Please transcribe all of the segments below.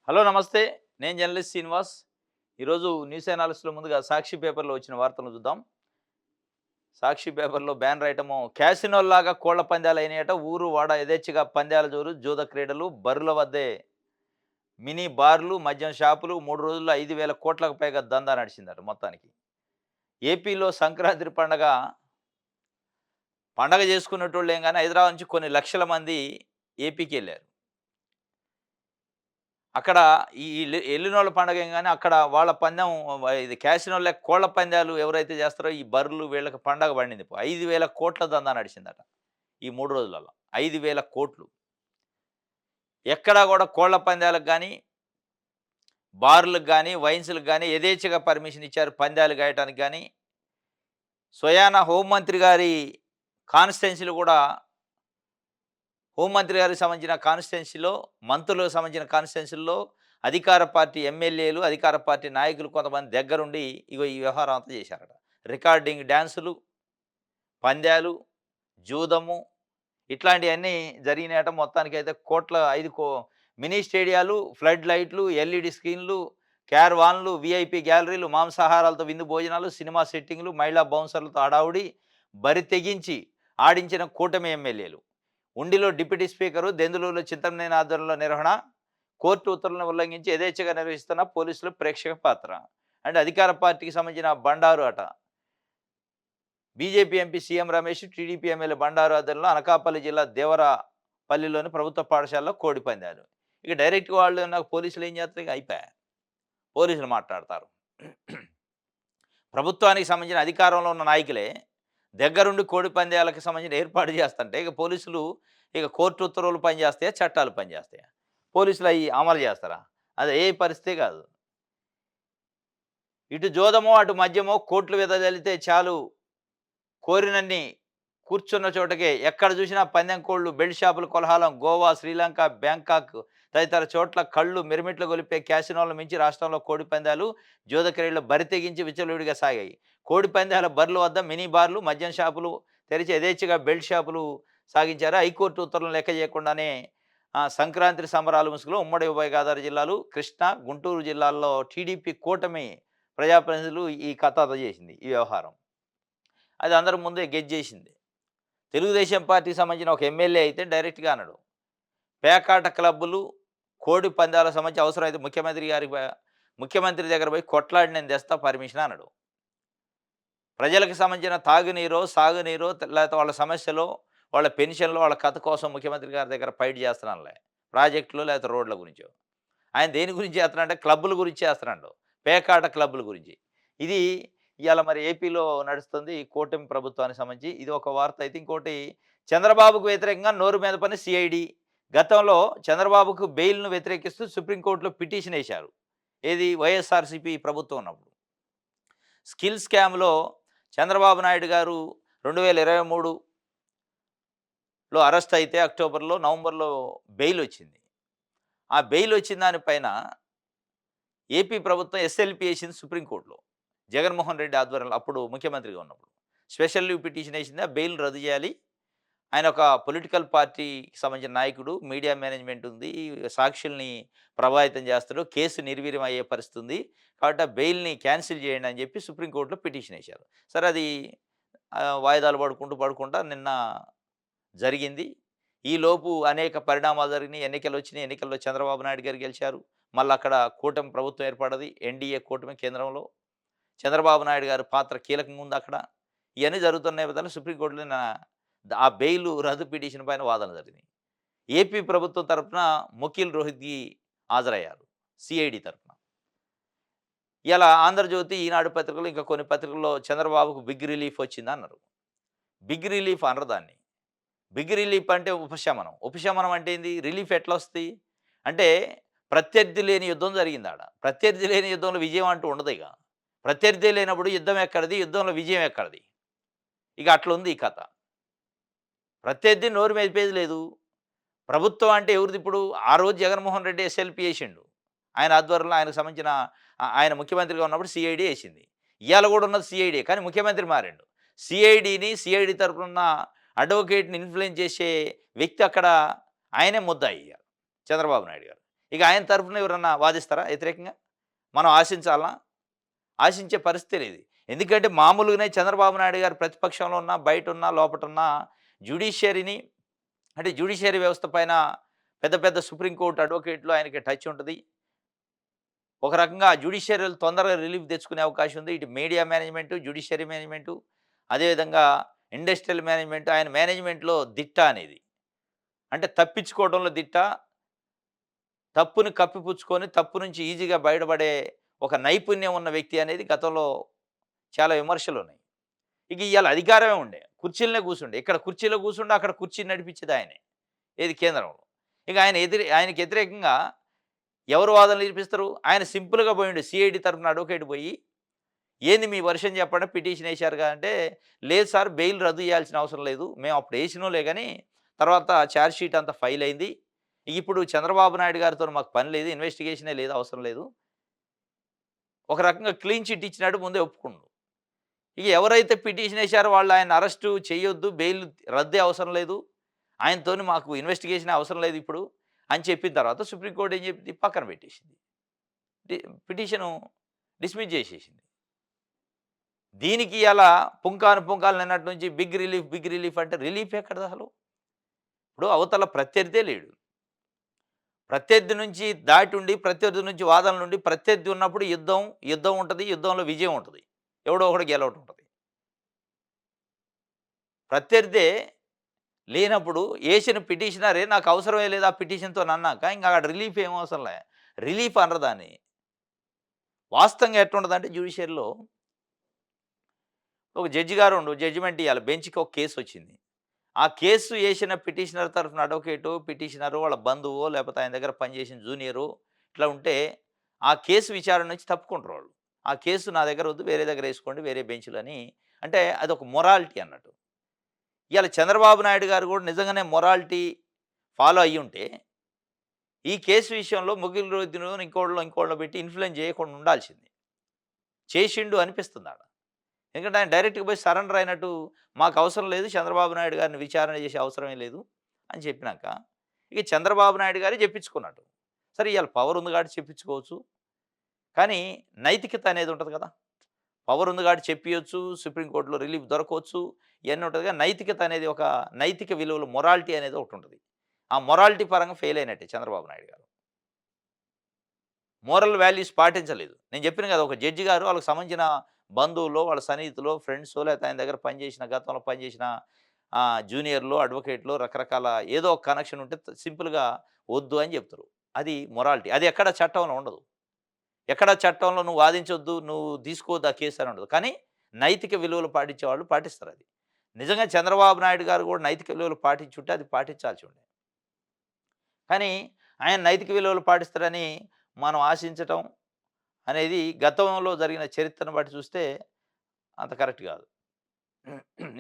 Hello నమస్తే. నేను journalist Srinivas. ఈరోజు న్యూస్ అనాలిసిస్‌లో ముందుగా సాక్షి పేపర్‌లో వచ్చిన వార్తలను చూద్దాం. సాక్షి పేపర్‌లో బ్యానర్ ఐటము క్యాసినోల్లాగా కోళ్ల పందాలయినాయట. ఊరు వాడ యథేచ్ఛగా పందాల జోరు, జూద క్రీడలు, బర్రుల వద్దే మినీ బార్లు, మద్యం షాపులు 3 రోజుల్లో 5,000 కోట్లకు పైగా దందా నడిచిందట మొత్తానికి. ఏపీలో సంక్రాంతి పండగ చేసుకునేటోళ్ళేం గాని హైదరాబాద్ నుంచి కొన్ని లక్షల మంది ఏపీకెళ్లారు. అక్కడ ఈ ఎల్లినోళ్ళ పండగేంగాని అక్కడ వాళ్ళ పందెం ఇది క్యాసినో‌లే కోళ్ల పందాలు ఎవరైతే చేస్తారో ఈ బర్రెలు వీళ్ళకి పండగ పండింది. 5,000 కోట్ల దందా నడిచిందట. ఈ 3 రోజులలో. 5,000 కోట్లు. ఎక్కడా గూడా కోళ్ల పందాలకు గాని, బార్‌లకు గాని, వైన్స్‌లకు గాని యథేచ్ఛగా పర్మిషన్ ఇచ్చారు పందాలు గాయటానికి గాని. స్వయాన హోంమంత్రి గారి కాన్స్టిట్యుయెన్సీలో గూడా హోంమంత్రి గారికి సంబంధించిన కాన్స్టిట్యుయెన్సీలో, మంత్రులకు సంబంధించిన కాన్స్టిట్యుయెన్సీల్లో అధికార పార్టీ ఎమ్మెల్యేలు, అధికార పార్టీ నాయకులు కొంతమంది దగ్గరుండి ఇగో ఈ వ్యవహారం అంతా చేశారట. రికార్డింగ్ డాన్సులు, పందాలు, జూదము ఇట్లాంటియన్నీ జరిగినాయట. మొత్తానికైతే కోట్ల 5 మినీ స్టేడియాలు, ఫ్లడ్ లైట్లు, ఎల్ఈడీ స్క్రీన్‌లు, క్యారవాన్‌లు, వీఐపీ గ్యాలరీలు, మాంసాహారాలతో విందు భోజనాలు, సినిమా సెట్టింగ్‌లు, మహిళా బౌన్సర్లతో హడావుడి, బరి తెగించి ఆడించిన కూటమి ఎమ్మెల్యేలు. ఉండిలో డిప్యూటీ స్పీకరు, దెందులూరులో చింతమనేని ఆధ్వర్యంలో నిర్వహణ, కోర్టు ఉత్తర్వులను ఉల్లంఘించి యథేచ్ఛగా నిర్వహిస్తున్న పోలీసులు ప్రేక్షక పాత్ర. అంటే అధికార పార్టీకి సంబంధించిన బండారు అట. BJP MP CM Ramesh, TDP MLA Bandaru ఆధ్వర్యంలో అనకాపల్లి జిల్లా దేవరపల్లిలోని ప్రభుత్వ పాఠశాలలో కోడి పందాలు. ఇక డైరెక్ట్‌గా వాళ్ళు పోలీసులు ఏం చేస్తారు ఇక అయిపాయే. పోలీసులు మాట్లాడతారు. ప్రభుత్వానికి సంబంధించిన అధికారంలో ఉన్న నాయకులే దగ్గరుండి కోడి పందాలకు సంబంధించిన ఏర్పాటు చేస్తుంటే ఇక పోలీసులు ఇక కోర్టు ఉత్తర్వులు పనిచేస్తాయా? చట్టాలు పనిచేస్తాయా? పోలీసులు అయి అమలు చేస్తారా? అది ఏ పరిస్థితే కాదు. ఇటు జోదమో, అటు మద్యమో కోట్లు వెదజల్లితే చాలు కోరినన్ని కూర్చున్న చోటకే ఎక్కడ చూసినా పందెం కోళ్ళు, బెల్ట్ షాపుల కోలాహలం. గోవా, శ్రీలంక, బ్యాంకాక్ తదితర చోట్ల కళ్ళు మిరుమిట్లు గొలిపే క్యాసినోలను మించి రాష్ట్రంలో కోడి పందాలు, జూద క్రీడలు బరి తెగించి విచ్చలవిడిగా సాగాయి. కోడి పందాల బర్ల వద్ద మినీ బార్లు, మద్యం షాపులు తెరిచి యథేచ్ఛగా బెల్ట్ షాపులు సాగించారు. హైకోర్టు ఉత్తర్వులను లెక్క చేయకుండానే సంక్రాంతి సంబరాలు ముసుగులో ఉమ్మడి ఉభయ గోదావరి జిల్లాలు, కృష్ణా, గుంటూరు జిల్లాల్లో టీడీపీ కూటమి ప్రజాప్రతినిధులు ఈ కథ చేసింది ఈ వ్యవహారం. అది అందరి ముందే గెజ్జేసింది. తెలుగుదేశం పార్టీకి సంబంధించిన ఒక ఎమ్మెల్యే అయితే డైరెక్ట్‌గా అన్నాడు. పేకాట క్లబ్బులు, కోడి పందాలకు సంబంధించి అవసరమైతే ముఖ్యమంత్రి దగ్గర పోయి కొట్లాడి నేను తెస్తా పర్మిషన్ అన్నాడు. ప్రజలకు సంబంధించిన తాగునీరో, సాగునీరో లేకపోతే వాళ్ళ సమస్యలో, వాళ్ళ పెన్షన్‌లో, వాళ్ళ కథ కోసం ముఖ్యమంత్రి గారి దగ్గర ఫైట్ చేస్తున్నానులే. ప్రాజెక్టులు లేకపోతే రోడ్ల గురించో. ఆయన దేని గురించి చేస్తున్నాడంటే క్లబ్బుల గురించి చేస్తున్నాడు. పేకాట క్లబ్బుల గురించి. ఇది ఇయాల మరి ఏపీలో నడుస్తుంది ఈ కూటమి ప్రభుత్వానికి సంబంధించి. ఇది ఒక వార్త అయితే ఇంకోటి చంద్రబాబుకు వ్యతిరేకంగా నోరు మీద పని సీఐడీ. గతంలో చంద్రబాబుకు బెయిల్‌ను వ్యతిరేకిస్తూ సుప్రీంకోర్టులో పిటిషన్ ఏశారు. ఏది వైఎస్ఆర్‌సీపీ ప్రభుత్వం ఉన్నప్పుడు. స్కిల్ స్కామ్‌లో చంద్రబాబు నాయుడు గారు 2023లో అరెస్ట్ అయితే అక్టోబర్‌లో, నవంబర్‌లో బెయిల్ వచ్చింది. ఆ బెయిల్ వచ్చిన దాని పైన ఏపీ ప్రభుత్వం ఎస్ఎల్‌పీ ఏసింది సుప్రీంకోర్టులో. జగన్మోహన్ రెడ్డి ఆధ్వర్యంలో అప్పుడు ముఖ్యమంత్రిగా ఉన్నప్పుడు. స్పెషల్ లీవ్ పిటిషన్ ఏసింది. ఆ బెయిల్ రద్దు చేయాలి. ఆయన ఒక పొలిటికల్ పార్టీకి సంబంధించిన నాయకుడు. మీడియా మేనేజ్మెంట్ ఉంది. సాక్షుల్ని ప్రభావితం చేస్తాడు. కేసు నిర్వీర్యం అయ్యే పరిస్థితి ఉంది. కాబట్టి ఆ బెయిల్‌ని క్యాన్సిల్ చేయండి అని చెప్పి సుప్రీంకోర్టులో పిటిషన్ ఏశారు. సరే అది వాయిదాలు పడుకుంటా నిన్న జరిగింది. ఈలోపు అనేక పరిణామాలు జరిగినాయి. ఎన్నికలొచ్చినాయి. ఎన్నికల్లో చంద్రబాబు నాయుడు గారు గెలిచారు. మళ్ళీ అక్కడ కూటమి ప్రభుత్వం ఏర్పడ్డది. ఎన్‌డీఏ కూటమి కేంద్రంలో. చంద్రబాబు నాయుడు గారి పాత్ర కీలకంగా ఉంది అక్కడ. ఇయన్నీ జరుగుతున్న నేపథ్యంలో సుప్రీంకోర్టులో ఆ బెయిలు రద్దు పిటిషన్ పైన వాదన జరిగినాయి. ఏపీ ప్రభుత్వం తరపున ముఖిల్ రోహిత్‌గి హాజరయ్యారు. సీఐడీ తరపున. ఇయాల ఆంధ్రజ్యోతి, ఈనాడు పత్రికలు ఇంకా కొన్ని పత్రికల్లో చంద్రబాబుకు బిగ్ రిలీఫ్ వచ్చిందన్నారు. బిగ్ రిలీఫ్ అనరు దాన్ని. బిగ్ రిలీఫ్ అంటే ఉపశమనం. ఉపశమనం అంటే ఏంది? రిలీఫ్ ఎట్లా వస్తది? అంటే ప్రత్యర్థి లేని యుద్ధం జరిగిందాడ. ప్రత్యర్థి లేని యుద్ధంలో విజయం అంటూ ఉండదిగ. ప్రత్యర్థి లేనప్పుడు యుద్ధం ఎక్కడిది? యుద్ధంలో విజయం ఎక్కడిది? ఇక అట్లుంది ఈ కథ. ప్రత్యర్థి నోరు మెదిపేది లేదు. ప్రభుత్వం అంటే ఎవరిదిప్పుడు? ఆ రోజు జగన్మోహన్ రెడ్డి ఎస్ఎల్‌పీ ఏసిండు. ఆయన ఆధ్వర్యంలో ఆయనకు సంబంధించిన ఆయన ముఖ్యమంత్రిగా ఉన్నప్పుడు సీఐడీ ఏసింది. ఇయాల గూడా ఉన్నది సీఐడీయే. కానీ ముఖ్యమంత్రి మారిండు. సీఐడీ తరపునున్న అడ్వొకేట్‌ని ఇన్‌ఫ్లుయెన్స్ చేసే వ్యక్తి అక్కడ ఆయనే ముద్దాయి ఇయాల చంద్రబాబు నాయుడు గారు. ఇక ఆయన తరఫున ఎవరన్నా వాదిస్తారా వ్యతిరేకంగా? మనం ఆశించాలనా? ఆశించే పరిస్థితి లేదు. ఎందుకంటే మామూలుగానే చంద్రబాబు నాయుడు గారు ప్రతిపక్షంలో ఉన్నా, బయటున్నా, లోపటున్నా జ్యుడిషియరీని అంటే జ్యుడిషియరీ వ్యవస్థ పైన పెద్ద పెద్ద సుప్రీంకోర్టు అడ్వకేట్లు ఆయనకి టచ్ ఉంటది. ఒక రకంగా జ్యుడిషియరీ‌లో తొందరగా రిలీఫ్ తెచ్చుకునే అవకాశం ఉంది. ఇటు మీడియా మేనేజ్‌మెంటు, జ్యుడిషియరీ మేనేజ్‌మెంటు, అదేవిధంగా ఇండస్ట్రియల్ మేనేజ్‌మెంట్ ఆయన మేనేజ్‌మెంట్‌లో దిట్ట అనేది. అంటే తప్పించుకోవడంలో దిట్ట, తప్పుని కప్పిపుచ్చుకొని తప్పు నుంచి ఈజీగా బయటపడే ఒక నైపుణ్యం ఉన్న వ్యక్తి అనేది గతంలో చాలా విమర్శలున్నాయి. ఇక ఇయాల అధికారమే ఉండే. కుర్చీలనే కూర్చుండే. ఇక్కడ కుర్చీలో కూర్చుండే, అక్కడ కుర్చీని నడిపించేది ఆయనే. ఏది కేంద్రంలో. ఇక ఆయనకి వ్యతిరేకంగా ఎవరు వాదనలు వినిపిస్తారు? ఆయన సింపుల్‌గా పోయిండు. సీఐడీ తరపున అడ్వకేట్ పోయి, "ఏంది మీ వెర్షన్ చెప్పండి పిటిషన్ ఏశారుగా" అంటే, "లేదు సార్ బెయిల్ రద్దు చేయాల్సిన అవసరం లేదు. మేము అప్పుడు ఏసినోంలే గాని, తర్వాత చార్జ్ షీట్ అంతా ఫైల్ అయింది. ఇప్పుడు చంద్రబాబు నాయుడు గారితోని మాకు పని లేదు. ఇన్వెస్టిగేషనే లేదు. అవసరం లేదు." ఒక రకంగా క్లీన్ చిట్ ఇచ్చినట్టు ముందే ఒప్పుకుండు. ఇక ఎవరైతే పిటిషన్ ఏశారో వాళ్ళు ఆయన్ని అరెస్టు చేయొద్దు, బెయిల్ రద్దే అవసరం లేదు. ఆయనతోని మాకు ఇన్వెస్టిగేషనే అవసరం లేదు ఇప్పుడు అని చెప్పిన తర్వాత సుప్రీంకోర్ట్ ఏం చెప్పింది? పక్కన పెట్టేసింది. డి పిటిషను డిస్మిస్ చేసేసింది. దీనికి ఇయాల పుంకాను పుంకాలు నిన్నటి నుంచి బిగ్ రిలీఫ్, బిగ్ రిలీఫ్ అంటే రిలీఫ్ ఎక్కడిదసలు? ఇప్పుడు అవతల ప్రత్యర్థే లేడు. ప్రత్యర్థి నుంచి దాటుండి, ప్రత్యర్థి నుంచి వాదనలుండి, ప్రత్యర్థి ఉన్నప్పుడు యుద్ధం, యుద్ధం ఉంటది. యుద్ధంలో విజయం ఉంటది. ఎవడో ఒకడు గెలవటం ఉంటది. ప్రత్యర్థే లేనప్పుడు ఏసిన పిటిషనరే నాకు అవసరమే లేదు ఆ పిటిషన్‌తోనన్నాక ఇంక అక్కడ రిలీఫ్ ఏం అవసరంలే. రిలీఫ్ అనరు దాన్ని. వాస్తవంగా ఎట్లుంటదంటే జ్యుడిషియరీలో ఒక జడ్జి గారు జడ్జిమెంట్ ఇయ్యాలి. బెంచ్‌కి ఒక కేసొచ్చింది. ఆ కేసు ఏసిన పిటిషనర్ తరఫున అడ్వకేటో, పిటిషనరో, వాళ్ళ బంధువో, లేపోతే ఆయన దగ్గర పనిచేసిన జూనియరో ఇట్లా ఉంటే, ఆ కేసు విచారణ నుంచి తప్పుకుంటారు వాళ్ళు. ఆ కేసు నా దగ్గర వద్దు వేరే దగ్గర ఏసుకోండి వేరే బెంచ్‌లో అని అంటే అదొక మొరాలిటీ అన్నట్టు. ఇయాల చంద్రబాబు నాయుడు గారు కూడా నిజంగానే మొరాలిటీ ఫాలో అయ్యుంటే, ఈ కేసు విషయంలో ముగిల్ రోహిత్‌నో ఇంకోళ్ళనో పెట్టి ఇన్‌ఫ్లుయెన్స్ చేయకుండా ఉండాల్సింది. చేసిండు అనిపిస్తుందాడ. ఎందుకంటే ఆయన డైరెక్ట్‌గా పోయి సరెండర్ అయినట్టు మాకు అవసరం లేదు చంద్రబాబు నాయుడు గారిని విచారణ చేసే అవసరమే లేదు అని చెప్పినాక, ఇక చంద్రబాబు నాయుడు గారే చెప్పించుకున్నట్టు. సరే ఇయాల పవర్ ఉంది కాబట్టి చెప్పించుకోవచ్చు. కానీ నైతికత అనేది ఉంటది కదా! పవర్ ఉంది కాబట్టి చెప్పియొచ్చు. Supreme కోర్ట్‌లో relief దొరకవచ్చు. ఇయన్నీ ఉంటది గానీ నైతికత అనేది ఒక నైతిక విలువలు మొరాలిటీ అనేది ఒకటుంటది. ఆ మొరాలిటీ పరంగా ఫెయిల్ అయినట్టే చంద్రబాబు నాయుడు గారు. మోరల్ వాల్యూస్ పాటించలేదు. నేను చెప్పిన కదా! ఒక జడ్జి గారు వాళ్ళకి సంబంధించిన బంధువులో, వాళ్ళ సన్నిహితులో, ఫ్రెండ్సో లేకపోతే ఆయన దగ్గర పనిచేసిన గతంలో పనిచేసిన జూనియర్‌లో, అడ్వకేట్‌లో రకరకాల ఏదో ఒక కనెక్షన్ ఉంటే సింపుల్‌గా వద్దు అని చెప్తారు. అది మొరాలిటీ. అది ఎక్కడ చట్టంలో ఉండదు. ఎక్కడ చట్టంలో నువ్వు వాదించొద్దు, నువ్వు తీసుకోవద్దు ఆ కేసు అని ఉండదు. కానీ నైతిక విలువలు పాటించేవాళ్ళు పాటిస్తారది. నిజంగా చంద్రబాబు నాయుడు గారు కూడా నైతిక విలువలు పాటించుంటే అది పాటించాల్సి ఉండే. కానీ ఆయన నైతిక విలువలు పాటిస్తారని మనం ఆశించటం అనేది గతంలో జరిగిన చరిత్రను బట్టి చూస్తే అంత కరెక్ట్ కాదు.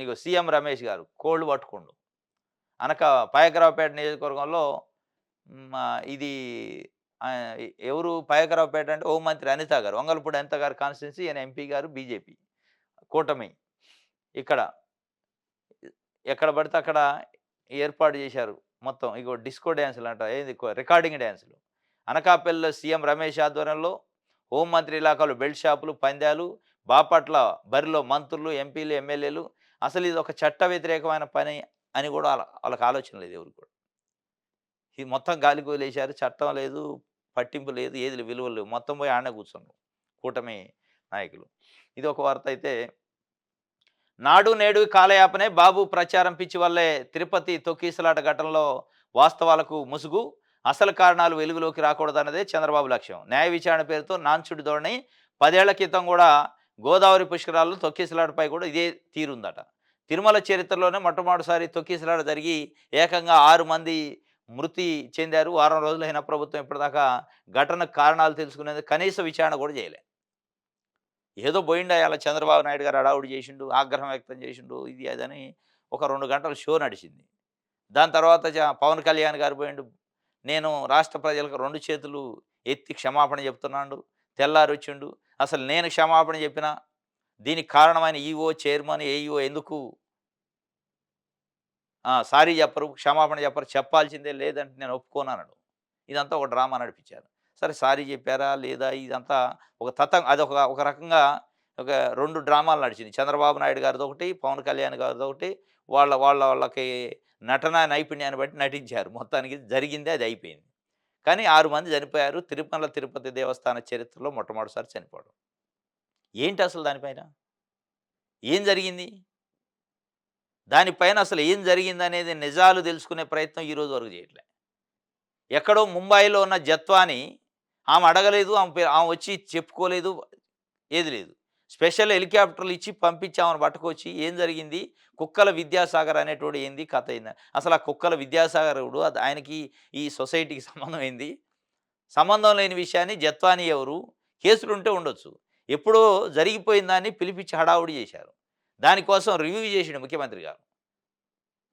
ఇగో సీఎం రమేష్ గారు కోళ్ళు పట్టుకుండు. అనక పాయకరావుపేట నియోజకవర్గంలో ఇది ఎవరు పాయకరావుపేట అంటే హోంమంత్రి అనిత గారు. వంగలపూడి అనిత గారి కాన్స్టిట్యున్సీ ఈయన ఎంపీ గారు బీజేపీ. కూటమి. ఇక్కడ ఎక్కడ పడితే అక్కడ ఏర్పాటు చేశారు. మొత్తం ఇగో డిస్కో డాన్సులంట. ఏది రికార్డింగ్ డాన్సులు. అనకాపల్లిలో సీఎం రమేష్ ఆధ్వర్యంలో హోంమంత్రి ఇలాకాలో బెల్ట్ షాపులు, పందాలు, బాపట్ల బరిలో మంత్రులు, ఎంపీలు, ఎమ్మెల్యేలు. అసలు ఇది ఒక చట్ట వ్యతిరేకమైన పని అని కూడా ఆళ్ళకి ఆలోచన లేదు ఎవరికి కూడా. ఇది మొత్తం గాలికి వదిలేశారు. చట్టం లేదు, పట్టింపు లేదు, ఏది విలువలు లేవు. మొత్తం పోయి ఆడనే కూర్చున్నారు. కూటమి నాయకులు. ఇది ఒక వార్త అయితే నాడు నేడు కాలయాపనే బాబు ప్రచారం పిచ్చి వల్లే తిరుపతి తొక్కిసలాట ఘటనలో వాస్తవాలకు ముసుగు అసలు కారణాలు వెలుగులోకి రాకూడదన్నదే చంద్రబాబు లక్ష్యం. న్యాయ విచారణ పేరుతో నాన్చుడి ధోరణి 10 ఏళ్ల క్రితం కూడా గోదావరి పుష్కరాల్లో తొక్కిసలాటపై కూడా ఇదే తీరుందట. తిరుమల చరిత్రలోనే మొట్టమొదటిసారి తొక్కిసలాట జరిగి ఏకంగా 6 మంది మృతి చెందారు. వారం రోజులైన ప్రభుత్వం ఇప్పటిదాకా ఘటనకు కారణాలు తెలుసుకునేందుకు కనీస విచారణ కూడా చేయలే. ఏదో పోయిండయాల చంద్రబాబు నాయుడు గారు హడావుడి చేసిండు, ఆగ్రహం వ్యక్తం చేసిండు, ఇది అదని ఒక 2 గంటలు షో నడిచింది. దాని తర్వాత పవన్ కళ్యాణ్ గారు పోయిండు. నేను రాష్ట్ర ప్రజలకు 2 చేతులు ఎత్తి క్షమాపణ చెప్తున్నాడు. తెల్లారొచ్చిండు. అసలు నేను క్షమాపణ చెప్పినా, దీనికి కారణమైన ఈఓ, చైర్మన్, ఏఈఓ ఎందుకు సారీ చెప్పరు, క్షమాపణ చెప్పరు, చెప్పాల్సిందే లేదంటే నేను ఒప్పుకోనన్నాడు. ఇదంతా ఒక డ్రామా నడిపించారు. సరే సారీ చెప్పారా? లేదా? ఇదంతా ఒక అదొక ఒక రకంగా ఒక 2 డ్రామాలు నడిచినాయి. చంద్రబాబు నాయుడు గారిదొకటి, పవన్ కళ్యాణ్ గారిదొకటి. వాళ్ళకి నటనా నైపుణ్యాన్ని బట్టి నటించారు. మొత్తానికి జరిగింది అది అయిపోయింది. కానీ 6 మంది చనిపోయారు. తిరుమల తిరుపతి దేవస్థాన చరిత్రలో మొట్టమొదటిసారి చనిపోవడం. ఏంటి అసలు దానిపైన? ఏం జరిగింది? దానిపైన అసలు ఏం జరిగిందనేది నిజాలు తెలుసుకునే ప్రయత్నం ఈ రోజు వరకు చేయట్లే. ఎక్కడో ముంబైలో ఉన్న జత్వాని ఆమె అడగలేదు. ఆమె వచ్చి చెప్పుకోలేదు. ఏది లేదు. స్పెషల్ హెలికాప్టర్‌లు ఇచ్చి పంపించి ఆమెను పట్టుకొచ్చి ఏం జరిగింది? కుక్కల విద్యాసాగర్ అనేటోడు ఏంది? కథ ఏంది? అసలు ఆ కుక్కల విద్యాసాగర్ ఎవడు? ఆయనకి ఈ సొసైటీకి సంబంధం ఏంది? సంబంధం లేని విషయాన్ని జత్వాని ఎవరు? కేసులుంటే ఉండొచ్చు. ఎప్పుడో జరిగిపోయిన దాన్ని పిలిపించి హడావుడి చేశారు. దానికోసం రివ్యూ చేసిండు ముఖ్యమంత్రి గారు.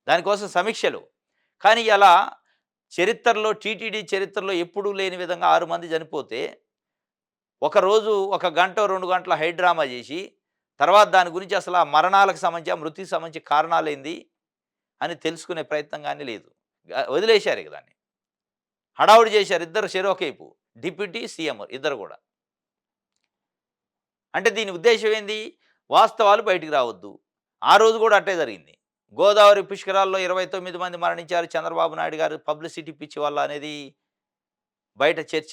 దానికోసం సమీక్షలు. కానీ అలా చరిత్రలో టీటీడీ చరిత్రలో ఎప్పుడూ లేని విధంగా 6 మంది చనిపోతే, ఒకరోజు ఒక గంటో, 2 గంటల హైడ్రామా చేసి, తర్వాత దాని గురించి అసలు ఆ మరణాలకు సంబంధించి, ఆ మృతికి సంబంధించి కారణాలేంది అని తెలుసుకునే ప్రయత్నం గాని లేదు. వదిలేశారు ఇక దాన్ని. హడావుడి చేశారు ఇద్దరు చెరొకైపు. డిప్యూటీ, సీఎం ఇద్దరు గూడా. అంటే దీని ఉద్దేశ్యం ఏంది? వాస్తవాలు బయటికి రావద్దు. ఆ రోజు గూడా అట్టే జరిగింది. గోదావరి పుష్కరాల్లో 29 మంది మరణించారు చంద్రబాబు నాయుడు గారు పబ్లిసిటీ పిచ్చి వల్ల అనేది బయట చర్చ.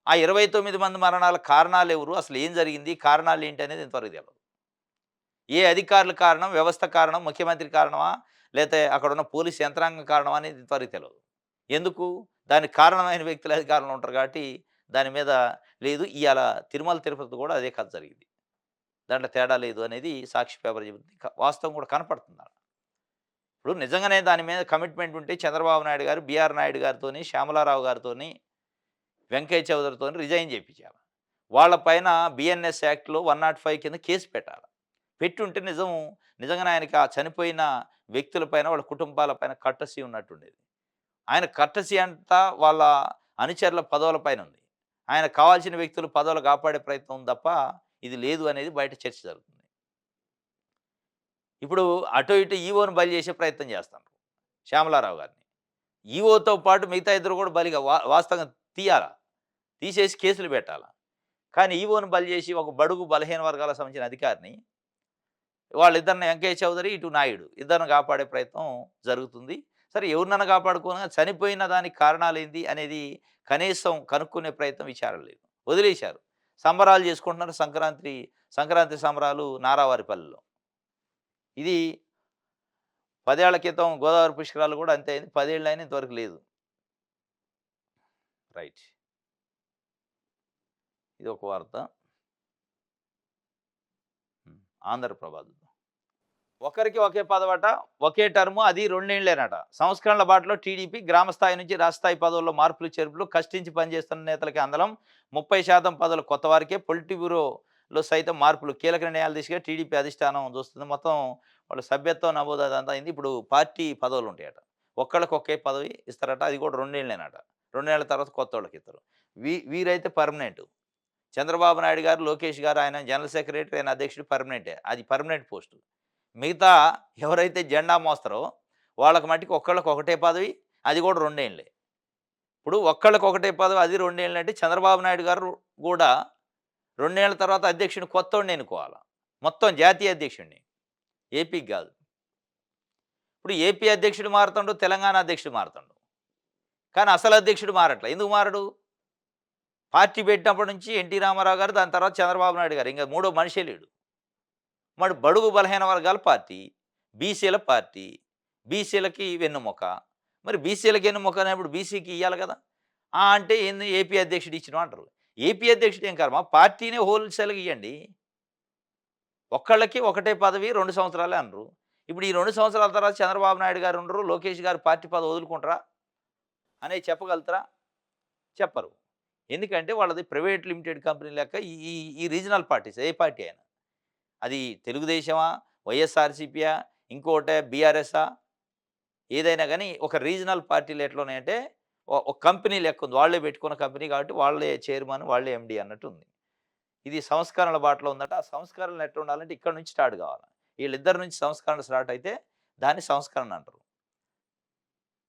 ఆ 29 మంది మరణాల కారణాలెవరు? అసలు ఏం జరిగింది? కారణాలేంటి అనేది ఇంతవరకు తెలవదు. ఏ అధికారుల కారణం, వ్యవస్థ కారణం, ముఖ్యమంత్రి కారణమా? లేతే అక్కడున్న పోలీస్ యంత్రాంగం కారణమా అనేది ఇంతవరకు తెలవదు. ఎందుకు? దానికి కారణమైన వ్యక్తులు అధికారంలో ఉంటారు కాబట్టి దాని మీద లేదు. ఇయాల తిరుమల తిరుపతి కూడా అదే కథ జరిగింది. దాంట్లో తేడా లేదు అనేది సాక్షి పేపర్ చెబుతుంది. వాస్తవం కూడా కనపడుతుంది ఆడ. ఇప్పుడు నిజంగానే దాని మీద కమిట్మెంట్ ఉంటే చంద్రబాబు నాయుడు గారు, బీఆర్ నాయుడు గారితోని, శ్యామలారావు గారితోని, వెంకయ్య చౌదరితోని రిజైన్ చేపించాల. వాళ్ళ పైన బీఎన్ఎస్ యాక్ట్‌లో 105 కింద కేసు పెట్టాల. పెట్టుంటే నిజంగానే ఆయనకి ఆ చనిపోయిన వ్యక్తుల పైన, వాళ్ళ కుటుంబాల పైన కర్టసీ ఉన్నట్టుండేది. ఆయన కర్టసీ అంతా వాళ్ళ అనుచరుల పదవుల పైనుంది. ఆయనకు కావాల్సిన వ్యక్తులు పదవులు కాపాడే ప్రయత్నం ఉంది తప్ప, ఇది లేదు అనేది బయట చర్చ జరుగుతుంది. ఇప్పుడు అటు ఇటు ఈవోని బలి చేసే ప్రయత్నం చేస్తున్నారు. శ్యామలారావు గారిని. ఈవోతో పాటు మిగతా ఇద్దరు కూడా బలిగా వాస్తవంగా తీయాల. తీసేసి కేసులు పెట్టాల. కానీ ఈవోని బలి చేసి ఒక బడుగు బలహీన వర్గాలకు సంబంధించిన అధికారిని వాళ్ళిద్దరిని వెంకయ్య చౌదరి, ఇటు నాయుడు ఇద్దరిని కాపాడే ప్రయత్నం జరుగుతుంది. సరే ఎవరినన్నా కాపాడుకోనా చనిపోయిన దానికి కారణాలేంది అనేది కనీసం కనుక్కునే ప్రయత్నం విచారణ లేదు. వదిలేశారు. సంబరాలు చేసుకుంటున్నారు సంక్రాంతి సంబరాలు నారావారిపల్లిలో. ఇది 10 ఏళ్ల క్రితం గోదావరి పుష్కరాలు కూడా అంతే అయింది. 10 ఏళ్లయినా ఇంతవరకు లేదు. రైట్. ఇదొక వార్త. ఆంధ్రప్రభ చూద్దాం. ఒకరికి ఒకే పదవట, ఒకే టర్ము అది 2 ఏళ్లేనట. సంస్కరణల బాటలో టీడీపీ గ్రామ స్థాయి నుంచి రాష్ట్ర స్థాయి పదవుల్లో మార్పులు, చేర్పులు కష్టించి పనిచేస్తున్న నేతలకి అందలం 30% పదవులు కొత్త వారికే పొలిట్ బ్యూరోలో సైతం మార్పులు కీలక నిర్ణయాలు దిశగా టీడీపీ అధిష్టానం చూస్తుంది. మొత్తం వాళ్ళ సభ్యత్వం నమోదు అదంతా అయింది. ఇప్పుడు పార్టీ పదవులు ఉంటాయట. ఒక్కళ్ళకి ఒకే పదవి ఇస్తారట. అది కూడా 2 ఏళ్లేనట. 2 ఏళ్ల తర్వాత కొత్తోళ్ళకి ఇస్తారు. వీరైతే పర్మనెంట్. చంద్రబాబు నాయుడు గారు, లోకేష్ గారు ఆయన జనరల్ సెక్రటరీ, ఆయన అధ్యక్షుడు పర్మనెంటే. అది పర్మనెంట్ పోస్టు. మిగతా ఎవరైతే జెండా మోస్తారో వాళ్ళకి మట్టికి ఒక్కళ్ళకి ఒకటే పదవి. అది కూడా 2 ఏళ్ళే. ఇప్పుడు ఒక్కళ్ళకి ఒకటే పదవి అది 2 ఏళ్ళు అంటే చంద్రబాబు నాయుడు గారు కూడా 2 ఏళ్ల తర్వాత అధ్యక్షుడిని కొత్తోడిని ఎన్నుకోవాల. మొత్తం జాతీయ అధ్యక్షుడిని. ఏపీకి కాదు. ఇప్పుడు ఏపీ అధ్యక్షుడు మారుతుండు, తెలంగాణ అధ్యక్షుడు మారుతుండు. కానీ అసలు అధ్యక్షుడు మారట్లే. ఎందుకు మారడు? పార్టీ పెట్టినప్పటి నుంచి ఎన్టీ రామారావు గారు, దాని తర్వాత చంద్రబాబు నాయుడు గారు. ఇంక మూడో మనిషే లేడు. మరి బడుగు బలహీన వర్గాల పార్టీ, బీసీల పార్టీ, బీసీలకి వెన్నెముక. మరి బీసీలకి వెన్నెముక అనేప్పుడు బీసీకి ఇయ్యాలి కదా! అంటే ఏంది ఏపీ అధ్యక్షుడు ఇచ్చినావు అంటారు. ఏపీ అధ్యక్షుడు ఏం కర్మ, పార్టీనే హోల్‌సేల్‌గా ఇయ్యండి. ఒక్కళ్ళకి ఒకటే పదవి 2 సంవత్సరాలే అనరు. ఇప్పుడు ఈ 2 సంవత్సరాల తర్వాత చంద్రబాబు నాయుడు గారు ఉండరు, లోకేష్ గారు పార్టీ పదవి వదులుకుంటారా అనేది చెప్పగలుగుతారా? చెప్పరు. ఎందుకంటే వాళ్ళది ప్రైవేట్ లిమిటెడ్ కంపెనీ లెక్క ఈ ఈ ఈ రీజనల్ పార్టీస్ ఏ పార్టీ అయినా. అది తెలుగుదేశమా, వైఎస్ఆర్‌సీపీయా, ఇంకోటా, బీఆర్ఎస్సా, ఏదైనా గానీ ఒక రీజనల్ పార్టీలు ఎట్లున్నాయంటే ఒక కంపెనీ లెక్క ఉంది. వాళ్ళే పెట్టుకున్న కంపెనీ కాబట్టి వాళ్ళే చైర్మన్, వాళ్ళే ఎండీ అన్నట్టుంది. ఇది సంస్కరణల బాటలో ఉందట. ఆ సంస్కరణలు ఎట్లుండాలంటే ఇక్కడి నుంచి స్టార్ట్ కావాలి. వీళ్ళిద్దరి నుంచి సంస్కరణ స్టార్ట్ అయితే దాన్ని సంస్కరణ అంటారు.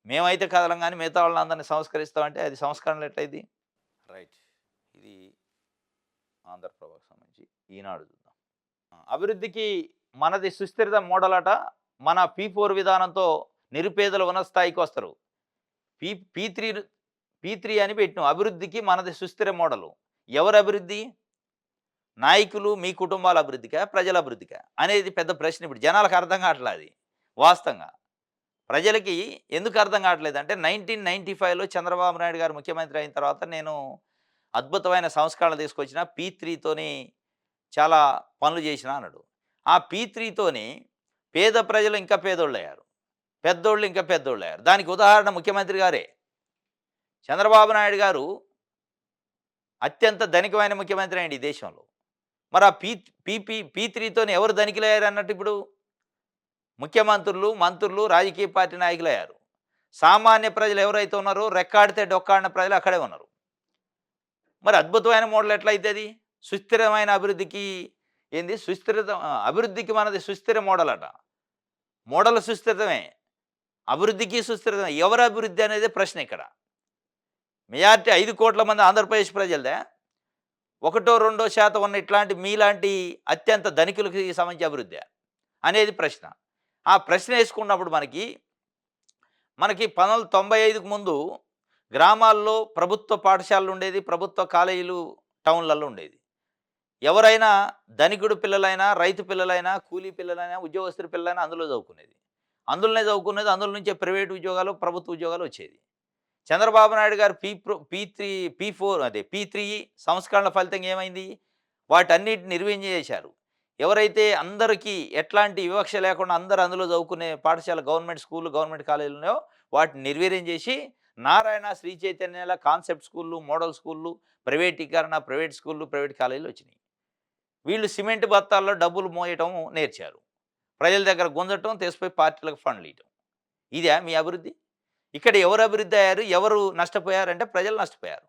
మేమైతే కదలం గానీ మిగతా వాళ్ళందరిని సంస్కరిస్తామంటే అది సంస్కరణలు ఎట్లయిద్ది? రైట్. ఇది ఆంధ్రప్రభకు సంబంధించి. ఈనాడు చూద్దాం. అభివృద్ధికి మనది సుస్థిరత మోడలట. మన P4 విధానంతో నిరుపేదలు ఉన్నత స్థాయికి వస్తారు. పీ పీ3 పీ3 అని పెట్టినాం. అభివృద్ధికి మనది సుస్థిర మోడలు. ఎవరి అభివృద్ధి? నాయకులు, మీ కుటుంబాల అభివృద్ధికా? ప్రజల అభివృద్ధికా? అనేది పెద్ద ప్రశ్న ఇప్పుడు జనాలకు అర్థం కావట్లే అది వాస్తవంగా. ప్రజలకి ఎందుకు అర్థం కావట్లేదంటే 1995లో చంద్రబాబు నాయుడు గారు ముఖ్యమంత్రి అయిన తర్వాత నేను అద్భుతమైన సంస్కరణలు తీసుకొచ్చిన పీ3తోని చాలా పనులు చేసినా అన్నాడు. ఆ పీ3తోని పేద ప్రజలు ఇంకా పేదోళ్ళయ్యారు. పెద్దోళ్ళు ఇంకా పెద్దోళ్ళయ్యారు. దానికి ఉదాహరణ ముఖ్యమంత్రి గారే. చంద్రబాబు నాయుడు గారు అత్యంత ధనికమైన ముఖ్యమంత్రి అయ్యిండు ఈ దేశంలో. మరి ఆ పీ3తోని ఎవరు ధనికులయ్యారు అన్నట్టు ఇప్పుడు? ముఖ్యమంత్రులు, మంత్రులు, రాజకీయ పార్టీ నాయకులయ్యారు. సామాన్య ప్రజలు ఎవరైతే ఉన్నారో రెక్కాడితే డొక్కాడిన ప్రజలు అక్కడే ఉన్నారు. మరి అద్భుతమైన మోడల్ ఎట్లయితది? సుస్థిరమైన అభివృద్ధికి ఏంది అభివృద్ధికి మనది సుస్థిర మోడల్ అట. మోడల్ సుస్థిరమే. అభివృద్ధికి సుస్థిరమే. ఎవరి అభివృద్ధి అనేది ప్రశ్న ఇక్కడ. మెజారిటీ 5 కోట్ల మంది ఆంధ్రప్రదేశ్ ప్రజలదే. 1-2% ఉన్న ఇట్లాంటి మీలాంటి అత్యంత ధనికులకి సంబంధించి అభివృద్ధి అనేది ప్రశ్న. ఆ ప్రశ్న వేసుకున్నప్పుడు మనకి 1995కు ముందు గ్రామాల్లో ప్రభుత్వ పాఠశాలలు ఉండేది, ప్రభుత్వ కాలేజీలు టౌన్లలో ఉండేది. ఎవరైనా ధనికుడు పిల్లలైనా, రైతు పిల్లలైనా, కూలీ పిల్లలైనా, ఉద్యోగస్తుడి పిల్లలైనా అందులో చదువుకునేది. అందులో నుంచే ప్రైవేట్ ఉద్యోగాలు, ప్రభుత్వ ఉద్యోగాలు వచ్చేది. చంద్రబాబు నాయుడు గారు పీ3 సంస్కరణల ఫలితంగా ఏమైంది? వాటన్నిటిని నిర్వీర్యం చేశారు. ఎవరైతే అందరికీ ఎట్లాంటి వివక్ష లేకుండా అందరూ అందులో చదువుకునే పాఠశాల, గవర్నమెంట్ స్కూళ్ళు, గవర్నమెంట్ కాలేజీలు ఉన్నాయో వాటిని నిర్వీర్యం చేసి నారాయణ, శ్రీ చైతన్యాల కాన్సెప్ట్ స్కూళ్ళు, మోడల్ స్కూళ్ళు, ప్రైవేటీకరణ, ప్రైవేట్ స్కూళ్ళు, ప్రైవేట్ కాలేజీలు వచ్చినాయి. వీళ్ళు సిమెంట్ బత్తాల్లో డబ్బులు మోయటం నేర్చారు. ప్రజల దగ్గర గుంజటం, తీసుకుపోయి పార్టీలకు ఫండ్లు ఇవ్వటం. ఇదా మీ అభివృద్ధి? ఇక్కడ ఎవరు అభివృద్ధి అయ్యారు? ఎవరు నష్టపోయారంటే ప్రజలు నష్టపోయారు.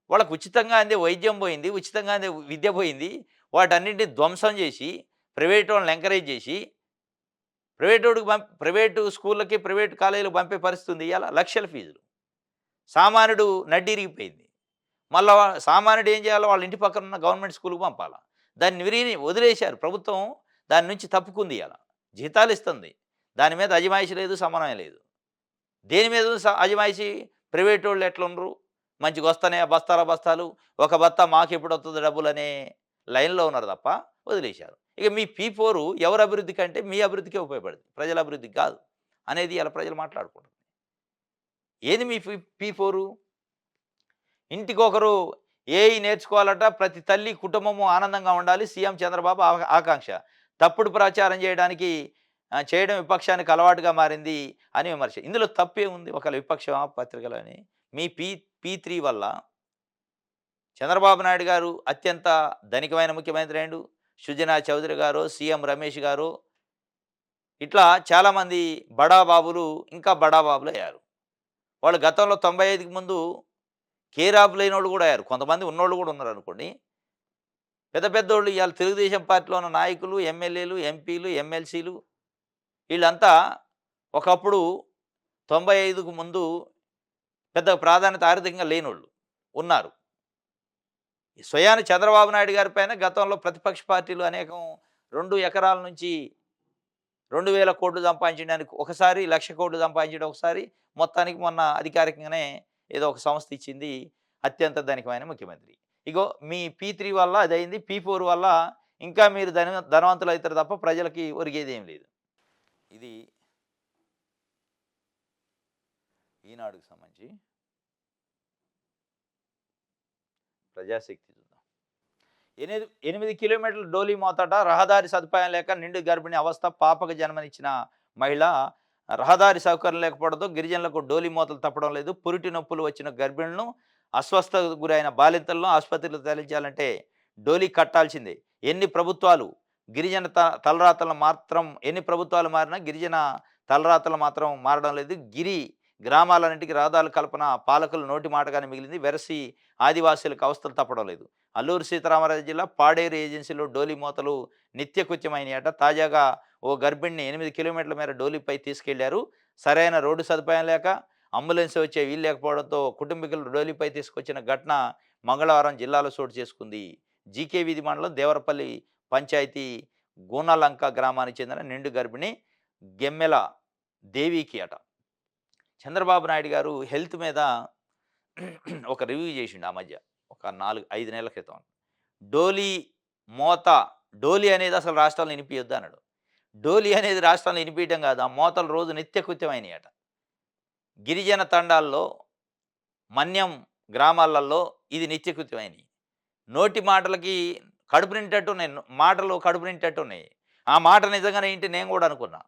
వాళ్ళకు ఉచితంగా అందే వైద్యం పోయింది, ఉచితంగా అందే విద్య పోయింది. వాటన్నింటిని ధ్వంసం చేసి ప్రైవేట్ వాళ్ళని ఎంకరేజ్ చేసి ప్రైవేటు స్కూళ్ళకి, ప్రైవేట్ కాలేజీలకు పంపే పరిస్థితి ఉంది. ఇవాళ లక్షల ఫీజులు. సామాన్యుడు నడ్డిరిగిపోయింది. మళ్ళా సామాన్యుడు ఏం చేయాలో వాళ్ళ ఇంటి పక్కన ఉన్న గవర్నమెంట్ స్కూల్కి పంపాలా. దాన్ని వదిలేశారు. ప్రభుత్వం దాని నుంచి తప్పుకుంది. ఇవాళ జీతాలు ఇస్తుంది. దాని మీద అజమాయిషి లేదు, సమన్వయం లేదు. దేని మీద అజమాయిషి? ప్రైవేట్ వాళ్ళు ఎట్లుండ్రు, మంచిగా వస్తానే బస్తాలు, ఒక బత్తా మాకు ఎప్పుడు వస్తుంది డబ్బులు అనే లైన్లో ఉన్నారు తప్ప వదిలేశారు. ఇక మీ పీ4 ఎవరి అభివృద్ధి కంటే మీ అభివృద్ధికే ఉపయోగపడుతుంది, ప్రజల అభివృద్ధికి కాదు అనేది ఇలా ప్రజలు మాట్లాడుకుంటారు. ఏది మీ పీ4? ఇంటికొకరు ఏఐ నేర్చుకోవాలట, ప్రతి తల్లి కుటుంబము ఆనందంగా ఉండాలి, సీఎం చంద్రబాబు ఆకాంక్ష. తప్పుడు ప్రచారం చేయడం విపక్షానికి అలవాటుగా మారింది అని విమర్శ. ఇందులో తప్పే ఉంది? ఒకవేళ విపక్ష పత్రికలని మీ పీ3 వల్ల చంద్రబాబు నాయుడు గారు అత్యంత ధనికమైన ముఖ్యమంత్రి అయ్యిండు. సుజనా చౌదరి గారు, సీఎం రమేష్ గారు, ఇట్లా చాలామంది బడాబాబులు ఇంకా బడాబాబులు అయ్యారు. వాళ్ళు గతంలో 95కి ముందు కేరాబ్ లేనోళ్ళు కూడా అయ్యారు. కొంతమంది ఉన్నోళ్ళు కూడా ఉన్నారు అనుకోండి. పెద్దోళ్ళు ఇవాళ తెలుగుదేశం పార్టీలో ఉన్న నాయకులు, ఎమ్మెల్యేలు, ఎంపీలు, ఎమ్మెల్సీలు వీళ్ళంతా ఒకప్పుడు 95కు ముందు పెద్ద ప్రాధాన్యత ఆర్థికంగా లేనోళ్ళు ఉన్నారు. స్వయాన చంద్రబాబు నాయుడు గారి పైన గతంలో ప్రతిపక్ష పార్టీలు అనేకం 2 ఎకరాల నుంచి 2000 కోట్లు సంపాదించడానికి ఒకసారి, 1,00,000 కోట్లు సంపాదించడం ఒకసారి, మొత్తానికి మొన్న అధికారికంగానే ఏదో ఒక సంస్థ ఇచ్చింది అత్యంత ధనికమైన ముఖ్యమంత్రి. ఇగో మీ పీ3 వల్ల అదయింది. పీ4 వల్ల ఇంకా మీరు ధనవంతులు అవుతారు తప్ప ప్రజలకి ఒరిగేది ఏం లేదు. ఇది ఈనాడుకు సంబంధించి ప్రజాశక్తి చూద్దాం. 8 కిలోమీటర్ల డోలీ మోతట, రహదారి సదుపాయం లేక నిండు గర్భిణి అవస్థ, పాపకు జన్మనిచ్చిన మహిళ. రహదారి సౌకర్యం లేకపోవడంతో గిరిజనులకు డోలీ మూతలు తప్పడం లేదు. పురిటి నొప్పులు వచ్చిన గర్భిణులను, అస్వస్థతకు గురైన బాలింతలను ఆసుపత్రిలో తరలించాలంటే డోలీ కట్టాల్సిందే. ఎన్ని ప్రభుత్వాలు మారినా గిరిజన తలరాతలు మాత్రం మారడం లేదు. గ్రామాలన్నింటికి రహదారుల కల్పన పాలకులు నోటి మాటగానే మిగిలింది. వెరసి ఆదివాసీలకు అవస్థలు తప్పడం లేదు. అల్లూరు సీతారామరాజు జిల్లా పాడేరు ఏజెన్సీలో డోలీ మూతలు నిత్యకృత్యమైనయట. తాజాగా ఓ గర్భిణిని 8 కిలోమీటర్ల మేర డోలీపై తీసుకెళ్లారు. సరైన రోడ్డు సదుపాయం లేక, అంబులెన్స్ వచ్చే వీలు లేకపోవడంతో కుటుంబీకులు డోలీపై తీసుకొచ్చిన ఘటన మంగళవారం జిల్లాలో చోటు చేసుకుంది. జీకే వీధి మండలం దేవరపల్లి పంచాయతీ గూనలంక గ్రామానికి చెందిన నిండు గర్భిణి గెమ్మెల దేవికి అట. చంద్రబాబు నాయుడు గారు హెల్త్ మీద ఒక రివ్యూ చేసిండు ఆ మధ్య. ఒక 4, 5 నెలల క్రితం. డోలీ మోత డోలీ అనేది అసలు రాష్ట్రాల్లో వినిపియొద్దు అన్నాడు. డోలీ అనేది రాష్ట్రాల్లో వినిపియటం కాదు. ఆ మోతలు రోజు నిత్యకృత్యమైనయట. గిరిజన తండాల్లో, మన్యం గ్రామాలలో ఇది నిత్యకృత్యమైనయి. నోటి మాటలకి కడుపు నిండేటట్టున్నాయి. మాటలు కడుపు నిండేటట్టున్నాయి. ఆ మాట నిజంగానే ఇంటి నేను కూడా అనుకున్నా.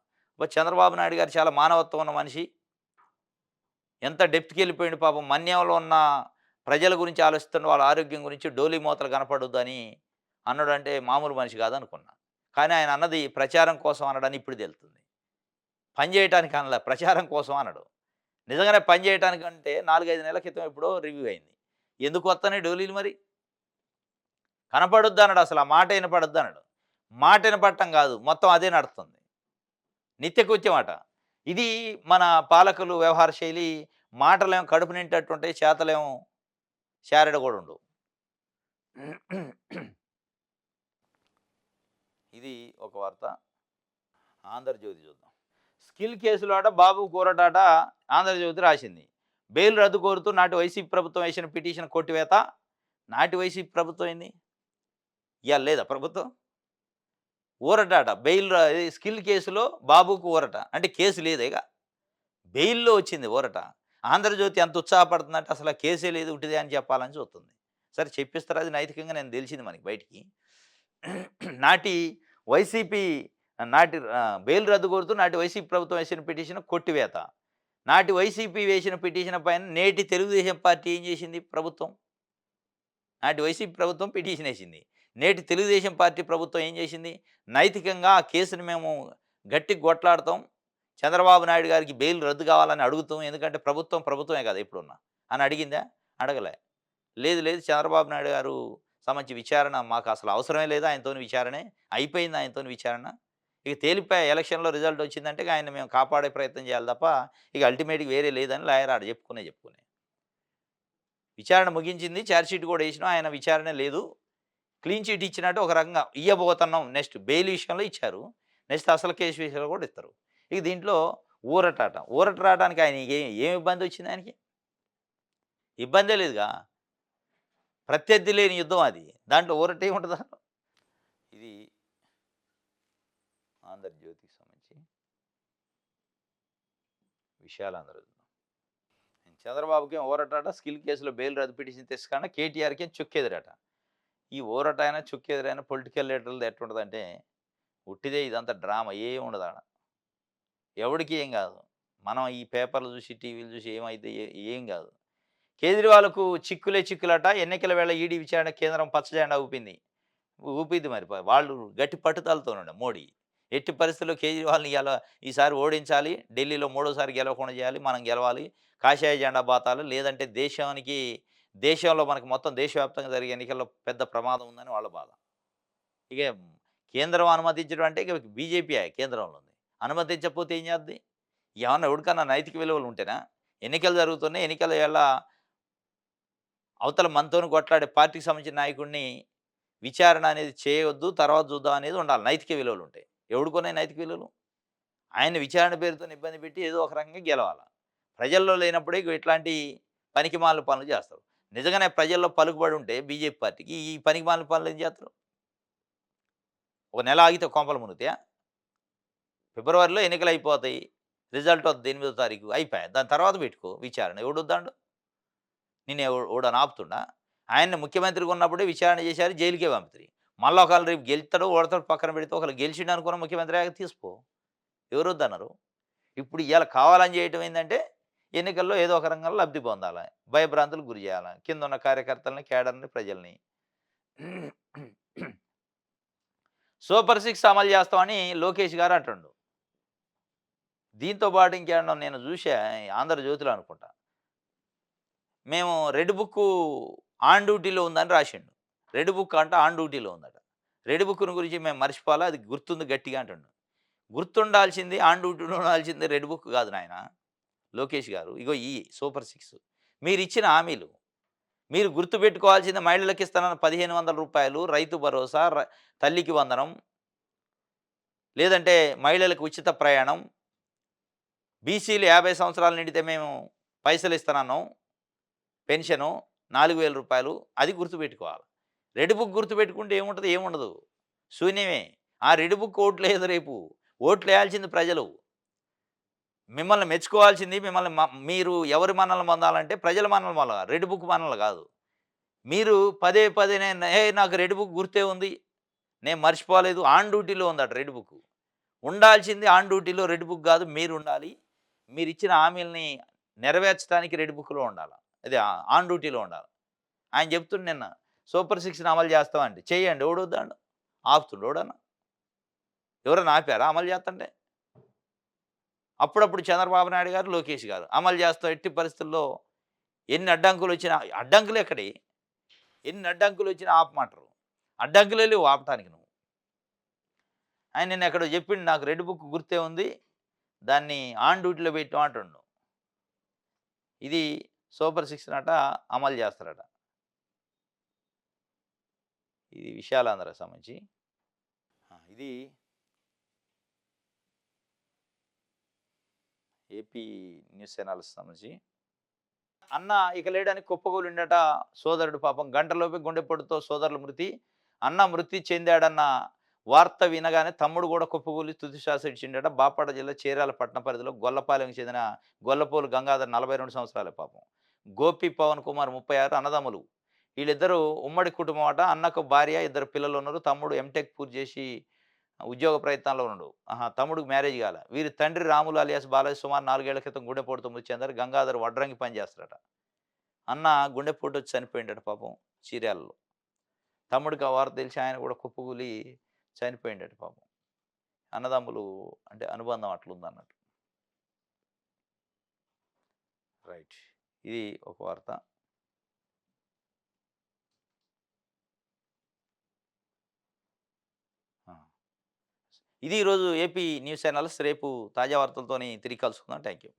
చంద్రబాబు నాయుడు గారు చాలా మానవత్వం ఉన్న మనిషి. ఎంత డెప్త్‌కెళ్ళిపోయిండు పాపం. మన్యంలో ఉన్న ప్రజల గురించి ఆలోచిస్తుండు. వాళ్ళ ఆరోగ్యం గురించి డోలీ మూతలు కనపడొద్దని అన్నాడంటే మామూలు మనిషి కాదనుకున్నా. కానీ ఆయన అన్నది ప్రచారం కోసం అన్నాడని ఇప్పుడు తెలుస్తుంది. పని చేయటానికి అనలా, ప్రచారం కోసం అన్నాడు. నిజంగానే పని చేయటానికంటే 4, 5 నెలల క్రితం ఎప్పుడో రివ్యూ అయింది. ఎందుకు వత్తన్నాయి డోలీలు మరి? కనపడొద్దన్నాడు అసలు. ఆ మాట వినపడొద్దన్నాడు. మాట వినపడటం కాదు, మొత్తం అదే నడుస్తుంది. నిత్యకృత్యం అట. ఇది మన పాలకులు వ్యవహార శైలి. మాటలేమో కడుపు నిండేటట్టుంటాయి, చేతలేమో శారెడ కూడా ఉండవు. ఇది ఒక వార్త. ఆంధ్రజ్యోతి చూద్దాం. స్కిల్ కేసులో అట బాబు కూరటాట ఆంధ్రజ్యోతి రాసింది. బెయిల్ రద్దు కోరుతూ నాటి వైసీపీ ప్రభుత్వం వేసిన పిటిషన్ కొట్టివేత. నాటి వైసీపీ ప్రభుత్వం ఏంది? ఇవాళ లేదా ప్రభుత్వం? ఊరటాట బెయిల్ స్కిల్ కేసులో బాబుకు ఊరట. అంటే కేసు లేదేగా, బెయిల్‌లో వచ్చింది ఊరట. ఆంధ్రజ్యోతి ఎంత ఉత్సాహపడుతుందంటే అసలు ఆ కేసే లేదు, ఉట్టిదే అని చెప్పాలని చూస్తుంది. సరే చెప్పిస్తారు, అది నైతికంగా నేను తెలిసింది మనకి బయటికి. నాటి వైసీపీ బెయిల్ రద్దు కోరుతూ నాటి వైసీపీ ప్రభుత్వం వేసిన పిటిషన్ కొట్టివేత. నాటి వైసీపీ వేసిన పిటిషన్ పైన నేటి తెలుగుదేశం పార్టీ ఏం చేసింది ప్రభుత్వం? నాటి వైసీపీ ప్రభుత్వం పిటిషన్ వేసింది. నేటి తెలుగుదేశం పార్టీ ప్రభుత్వం ఏం చేసింది? నైతికంగా ఆ కేసుని మేము గట్టిగా కొట్లాడతాం. చంద్రబాబు నాయుడు గారికి బెయిల్ రద్దు కావాలని అడుగుతాం. ఎందుకంటే ప్రభుత్వమే కదా ఇప్పుడున్న అని అడిగిందా? అడగలే. లేదు చంద్రబాబు నాయుడు గారు సంబంధించి విచారణ మాకు అసలు అవసరమే లేదు. ఆయనతోని విచారణే అయిపోయింది. ఆయనతోని విచారణ ఇక తేలిపోయే. ఎలక్షన్‌లో రిజల్ట్ వచ్చిందంటే ఇక ఆయన్ని మేము కాపాడే ప్రయత్నం చేయాలి తప్ప ఇక అల్టిమేట్‌గా వేరే లేదని లాయర్ ఆడ చెప్పుకునే. విచారణ ముగించింది. ఛార్జ్‌షీట్ కూడా వేసినాం. ఆయన విచారణ లేదు. క్లీన్ చిట్ ఇచ్చినట్టు ఒక రకంగా ఇయ్యబోతున్నాం. నెక్స్ట్ బెయిల్ విషయంలో ఇచ్చారు. నెక్స్ట్ అసలు కేసు విషయంలో కూడా ఇస్తారు. ఇక దీంట్లో ఊరట రావడానికి ఆయన ఏం ఇబ్బంది వచ్చింది ఆయనకి? ఇబ్బందే లేదుగా. ప్రత్యర్థి లేని యుద్ధం అది. దాంట్లో ఊరట ఏముంటది? ఇది ఆంధ్రజ్యోతికి సంబంధించి విషయాలు అందరూ. చంద్రబాబుకేం ఊరటాట, స్కిల్ కేసులో బెయిల్ రద్దు పిటిషన్ తెచ్చుకున్న కేటీఆర్‌కేం చుక్కెదురట. ఈ ఊరటైనా చుక్కెదురైనా పొలిటికల్ లీడర్లది ఎట్లుంటదంటే ఉట్టిదే, ఇదంతా డ్రామా, ఏం ఉండదు ఆడ. ఎవడికి ఏం కాదు. మనం ఈ పేపర్లు చూసి, టీవీలు చూసి ఏమైతే ఏం కాదు. కేజ్రీవాల్‌కు చిక్కులట. ఎన్నికల వేళ ఈడీ విచారణ కేంద్రం పచ్చ జెండా ఊపింది. ఊపిద్ది మరి. వాళ్ళు గట్టి పట్టుదలతోనుండే మోడీ. ఎట్టి పరిస్థితుల్లో కేజ్రీవాల్‌ని ఈసారి ఓడించాలి. ఢిల్లీలో మూడోసారి గెలవకుండా చేయాలి. మనం గెలవాలి. కాషాయ జెండా బాతాలి. లేదంటే దేశంలో మనకు మొత్తం దేశవ్యాప్తంగా జరిగే ఎన్నికల్లో పెద్ద ప్రమాదం ఉందని వాళ్ళ బాధ. ఇక కేంద్రం అనుమతించడం అంటే ఇక బీజేపీయే కేంద్రంలో ఉంది. అనుమతించకపోతే ఏం చేద్ది? ఏమన్నా ఎవడికన్నా నైతిక విలువలు ఉంటేనా? ఎన్నికలు జరుగుతున్నాయి. ఎన్నికల వేళ అవతల మనతోని కొట్లాడే పార్టీకి సంబంధించిన నాయకుడిని విచారణ అనేది చేయొద్దు, తర్వాత చూద్దాం అనేది ఉండాలి. నైతిక విలువలు ఉంటాయి. ఎవడికున్నాయి నైతిక విలువలు? ఆయన్ని విచారణ పేరుతోని ఇబ్బంది పెట్టి ఏదో ఒక రకంగా గెలవాల. ప్రజల్లో లేనప్పుడే ఇట్లాంటి పనికిమాలిన పనులు చేస్తారు. నిజంగానే ప్రజల్లో పలుకుబడి ఉంటే బీజేపీ పార్టీకి ఈ పనికిమాలిన పనులు ఏం చేస్తారు? ఒక నెల ఆగితే కొంపలు మునుగుతాయా? ఫిబ్రవరిలో ఎన్నికలు అయిపోతాయి. రిజల్ట్ వద్ది 8వ తారీఖు అయిపాయే. దాని తర్వాత పెట్టుకో విచారణ. ఎవడొద్దండు? నిన్ను ఎవడన్నా ఆపుతుండా? ఆయన్ని ముఖ్యమంత్రిగా ఉన్నప్పుడే విచారణ చేశారు. జైలుకే పంపితిరి. మళ్ళా ఒకవేళ రేపు గెలుస్తాడో ఓడతాడో పక్కన పెడితే ఒకవేళ గెలిచిండు అనుకున్న ముఖ్యమంత్రి అయ్యాక తీసుకో. ఎవరొద్దన్నారు? ఇప్పుడు ఇయాల కావాలని చేయటం ఏందంటే ఎన్నికల్లో ఏదో ఒక రంగంలో లబ్ధి పొందాలి. భయభ్రాంతులకు గురి చేయాలి. కిందున్న కార్యకర్తలని, కేడర్‌ని, ప్రజల్ని. సూపర్ 6 అమలు చేస్తామని లోకేష్ గారు అంటుండు. దీంతో పాటు ఇంకేమన్నా నేను చూసా ఆంధ్రజ్యోతిలో అనుకుంటా. మేము రెడ్ బుక్కు ఆన్ డ్యూటీలో ఉందని రాసిండు. రెడ్ బుక్ అంటే ఆన్ డ్యూటీలో ఉందట. రెడ్ బుక్‌ని గురించి మేము మర్చిపోలా, అది గుర్తుంది గట్టిగా అంటుండు. గుర్తుండాల్సింది, ఆన్ డ్యూటీలో ఉండాల్సింది రెడ్ బుక్ కాదు నాయన లోకేష్ గారు. ఇగో ఈ సూపర్ 6 మీరిచ్చిన హామీలు. మీరు గుర్తుపెట్టుకోవాల్సింది మహిళలకు ఇస్తానన్న రూ. 1,500, రైతు భరోసా, తల్లికి వందనం, లేదంటే మహిళలకు ఉచిత ప్రయాణం, బీసీలు 50 సంవత్సరాలు నిండితే మేము పైసలిస్తానన్నాం. పెన్షను రూ. 4,000 అది గుర్తుపెట్టుకోవాలి. రెడ్ బుక్ గుర్తుపెట్టుకుంటే ఏముంటది? ఏముండదు. శూన్యమే. ఆ రెడ్ బుక్ ఓట్లేదు రేపు. ఓట్లేయాల్సింది ప్రజలు. మిమ్మల్ని మెచ్చుకోవాల్సింది మిమ్మల్ని మీరు ఎవరి మన్ననలు పొందాలంటే ప్రజల మన్ననలు పొందాలి. రెడ్ బుక్ మన్ననలు కాదు. మీరు పదే పదే నాకు రెడ్ బుక్ గుర్తే ఉంది. నేను మర్చిపోలేదు. ఆన్ డ్యూటీలో ఉందట రెడ్ బుక్. ఉండాల్సింది ఆన్ డ్యూటీలో రెడ్ బుక్ కాదు మీరుండాలి. మీరిచ్చిన హామీలని నెరవేర్చడానికి రెడ్ బుక్‌లో ఉండాల. అదే ఆన్ డ్యూటీలో ఉండాలి. ఆయన చెప్తుండు నిన్న సూపర్ 6ని అమలు చేస్తామండి. చేయండి ఎవడొద్దండు? ఆపుతుండా ఎవడన్నా? ఎవరైనా ఆపారా అమలు చేస్తంటే? అప్పుడప్పుడు చంద్రబాబు నాయుడు గారు, లోకేష్ గారు అమలు చేస్తాం ఎట్టి పరిస్థితుల్లో ఎన్ని అడ్డంకులొచ్చినా అడ్డంకులెక్కడియి? ఎన్ని అడ్డంకులొచ్చినా ఆపమంటరు. అడ్డంకులే లేవు ఆపటానికి నువ్వు. ఆయన నిన్న ఎక్కడో చెప్పిండు నాకు రెడ్ బుక్ గుర్తే ఉంది. దాన్ని ఆన్ డ్యూటీలో పెట్టాం అంటుండు. ఇది సూపర్ 6 నట అమలు చేస్తారట. ఇది విశాలాంధ్రకు సంబంధించి. ఇది ఏపీ న్యూస్ ఛానల్స్‌కి సంబంధించి. అన్న ఇక లేడని కుప్పకూలిండట సోదరుడు పాపం. గంటలోపే గుండెపోటుతో సోదరుల మృతి. అన్న మృతి చెందాడన్న వార్త వినగానే తమ్ముడు కూడా కుప్పకూలి తుది శ్వాస విడిచిండట. బాపట్ల జిల్లా చీరాల పట్టణ పరిధిలో గొల్లపాలెంకి చెందిన గొల్లపోలు గంగాధర్ 42 సంవత్సరాలే పాపం. గోపి పవన్ కుమార్ 36 అన్నదమ్ములు. వీళ్ళిద్దరూ ఉమ్మడి కుటుంబం అట. అన్నకు భార్య, ఇద్దరు పిల్లలున్నారు. తమ్ముడు ఎంటెక్ పూర్తి చేసి ఉద్యోగ ప్రయత్నాల్లో ఉన్నాడు. తమ్ముడికి మ్యారేజ్ కాలే. వీరి తండ్రి రాములు అలియాస్ బాలయ్య సుమారు 4 ఏళ్ల క్రితం గుండెపోటుతో మృతి చెందారు. గంగాధర్ వడ్రంగి పని చేస్తాడట. అన్న గుండెపోటు వచ్చి చనిపోయిండట పాపం చీరాలలో. తమ్ముడికి ఆ వార్త తెలిసి ఆయన కూడా కుప్పకూలి చనిపోయిండట పాపం. అన్నదమ్ములు అంటే అనుబంధం అట్లుందన్నట్టు. రైట్. ఇది ఒక వార్త. ఆ! ఇది ఈరోజు ఏపీ న్యూస్ ఛానల్స్. రేపు తాజా వార్తలతోని తిరిగి కలుసుకుందాం. Thank you.